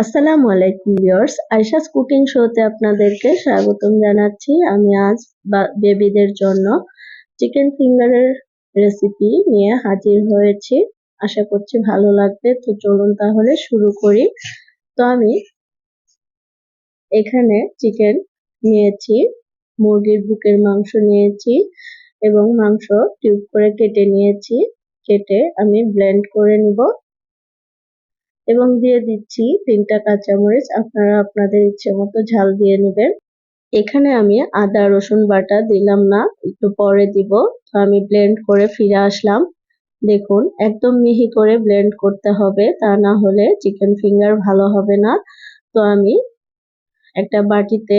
আসসালামু আলাইকুম viewers, Ayesha's cooking শোতে আপনাদেরকে স্বাগতম জানাচ্ছি। আমি আজ বেবিদের জন্য চিকেন ফিঙ্গারের রেসিপি নিয়ে হাজির হয়েছি। আশা করছি ভালো লাগবে। তো চলুন তাহলে শুরু করি। তো আমি এখানে চিকেন নিয়েছি, মুরগির বুকের মাংস নিয়েছি এবং মাংস কিউব করে কেটে নিয়েছি। কেটে আমি ব্লেন্ড করে নিব এবং দিয়ে দিচ্ছি 3টা কাঁচামরিচ। আপনারা আপনাদের ইচ্ছে মতো ঝাল দিয়ে নেবেন। এখানে আমি আদা রসুন বাটা দিলাম না, একটু পরে দিব। তো আমি ব্লেন্ড করে ফিরে আসলাম। দেখুন, একদম মিহি করে ব্লেন্ড করতে হবে, তা না হলে চিকেন ফিঙ্গার ভালো হবে না। তো আমি একটা বাটিতে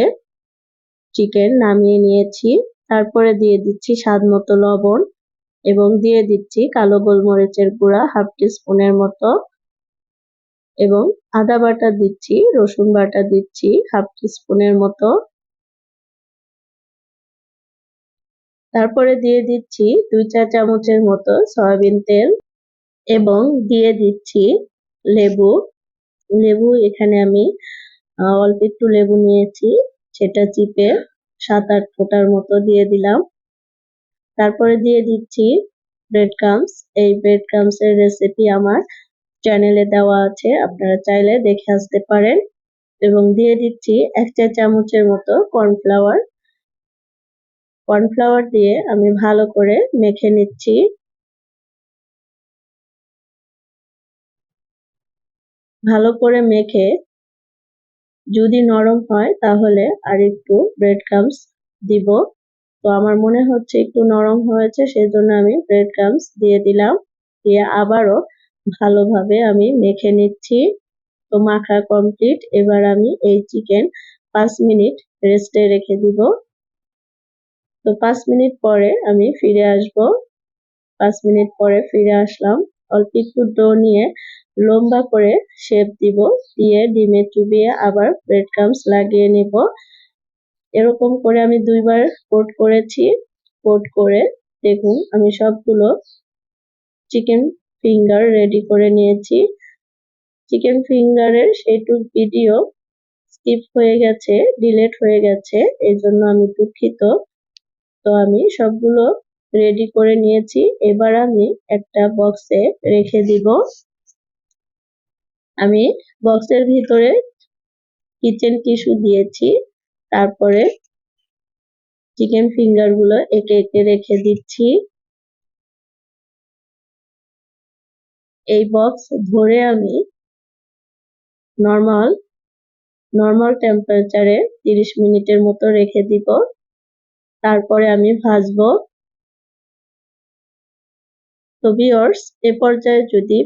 চিকেন নামিয়ে নিয়েছি। তারপরে দিয়ে দিচ্ছি স্বাদ মতো লবণ এবং দিয়ে দিচ্ছি কালো গোলমরিচের গুঁড়া 1/2 টিস্পুনের মতো এবং আদা বাটা দিচ্ছি, রসুন বাটা দিচ্ছি 1/2 টিস্পুনের মতো। তারপরে দিয়ে দিচ্ছি 2 চা চামচের মতো সয়াবিন তেল এবং দিয়ে দিচ্ছি লেবু। এখানে আমি অল্প একটু লেবু নিয়েছি, সেটা চিপে 7-8 ফোঁটার মতো দিয়ে দিলাম। তারপরে দিয়ে দিচ্ছি ব্রেড ক্রাম্বস। এই ব্রেড ক্রাম্বস এর রেসিপি আমার চ্যানেলে দেওয়া আছে, আপনারা চাইলে দেখে আসতে পারেন। এবং দিয়ে দিচ্ছি 1 চা চামচের মতো কর্নফ্লাওয়ার। কর্নফ্লাওয়ার দিয়ে আমি ভালো করে মেখে নিচ্ছি। ভালো করে মেখে যদি নরম হয় তাহলে আরেকটু ব্রেড ক্রাম্বস দিব। তো আমার মনে হচ্ছে একটু নরম হয়েছে, সেজন্য আমি ব্রেড ক্রাম্বস দিয়ে দিলাম। দিয়ে আবারও ভালোভাবে আমি মেখে নিচ্ছি। তো মাখা কমপ্লিট। এবার আমি এই চিকেন 5 মিনিট রেস্টে রেখে দিব। তো 5 মিনিট পরে আমি ফিরে আসব। 5 মিনিট পরে ফিরে আসলাম। অল্প একটু ডো নিয়ে লম্বা করে শেপ দিব, দিয়ে ডিমে চুবিয়ে আবার ব্রেড ক্রাম্বস লাগিয়ে নেব। এরকম করে আমি 2 বার কোট করেছি। কোট করে দেখুন আমি সবগুলো চিকেন ফিঙ্গার রেডি করে নিয়েছি। চিকেন ফিঙ্গারের সেইটুক ভিডিও স্কিপ হয়ে গেছে, ডিলিট হয়ে গেছে, এজন্য আমি দুঃখিত। তো আমি সবগুলো রেডি করে নিয়েছি। এবার আমি একটা বক্সে রেখে দিব। আমি বক্সের ভিতরে কিচেন টিস্যু দিয়েছি। তারপরে চিকেন ফিঙ্গার গুলো একে একে রেখে দিচ্ছি। এই বক্স ধরে আমি নর্মাল টেম্পারেচারে 30 মিনিটের মতো রেখে দিব। তারপরে আমি ভাজবো। তো ভিউয়ার্স, এ পর্যায়ে যদি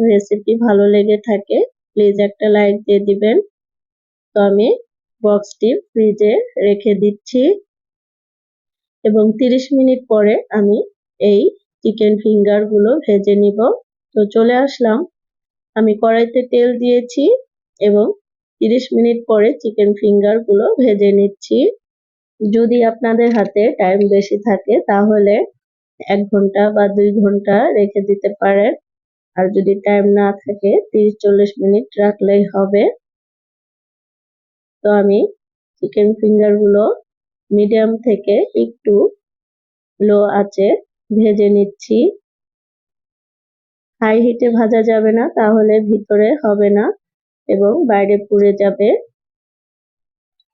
রেসিপি ভালো লেগে থাকে প্লিজ একটা লাইক দিয়ে দিবেন। তো আমি বক্সটি ফ্রিজে রেখে দিচ্ছি এবং 30 মিনিট পরে আমি এই চিকেন ফিঙ্গার গুলো ভেজে নিব। তো চলে আসলাম, আমি কড়াইতে তেল দিয়েছি এবং 30 মিনিট পরে চিকেন ফিঙ্গার গুলো ভেজে নিচ্ছি। যদি আপনাদের হাতে টাইম বেশি থাকে তাহলে 1 ঘন্টা বা 2 ঘন্টা রেখে দিতে পারেন। আর যদি টাইম না থাকে 30-40 মিনিট রাখলেই হবে। তো আমি চিকেন ফিঙ্গার গুলো মিডিয়াম থেকে একটু লো আঁচে ভেজে নিচ্ছি। হাই হিটে ভাজা যাবে না, তাহলে ভিতরে হবে না এবং বাইরে পুড়ে যাবে।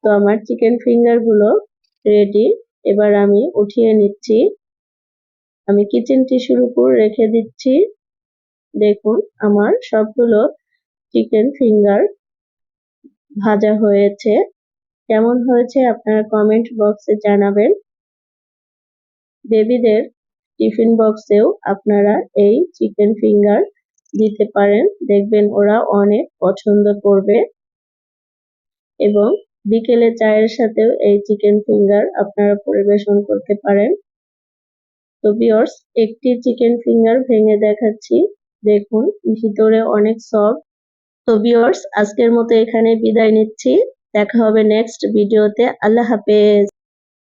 তো আমার চিকেন ফিঙ্গার গুলো রেডি। এবার আমি উঠিয়ে নিচ্ছি। আমি কিচেন টিস্যুর উপর রেখে দিচ্ছি। দেখুন আমার সবগুলো চিকেন ফিঙ্গার ভাজা হয়েছে। কেমন হয়েছে আপনারা কমেন্ট বক্সে জানাবেন। বেবিদের টিফিন বক্সেও আপনারা এই চিকেন ফিঙ্গার দিতে পারেন, দেখবেন ওরা অনেক পছন্দ করবে। এবং বিকেলে চায়ের সাথেও এই চিকেন ফিঙ্গার আপনারা পরিবেশন করতে পারেন। তো ভিউয়ার্স, একটি চিকেন ফিঙ্গার ভেঙে দেখাচ্ছি। দেখুন ভিতরে অনেক সফট। তো ভিউয়ার্স, আজকের মতো এখানে বিদায় নিচ্ছি। দেখা হবে নেক্সট ভিডিওতে। আল্লাহ হাফেজ।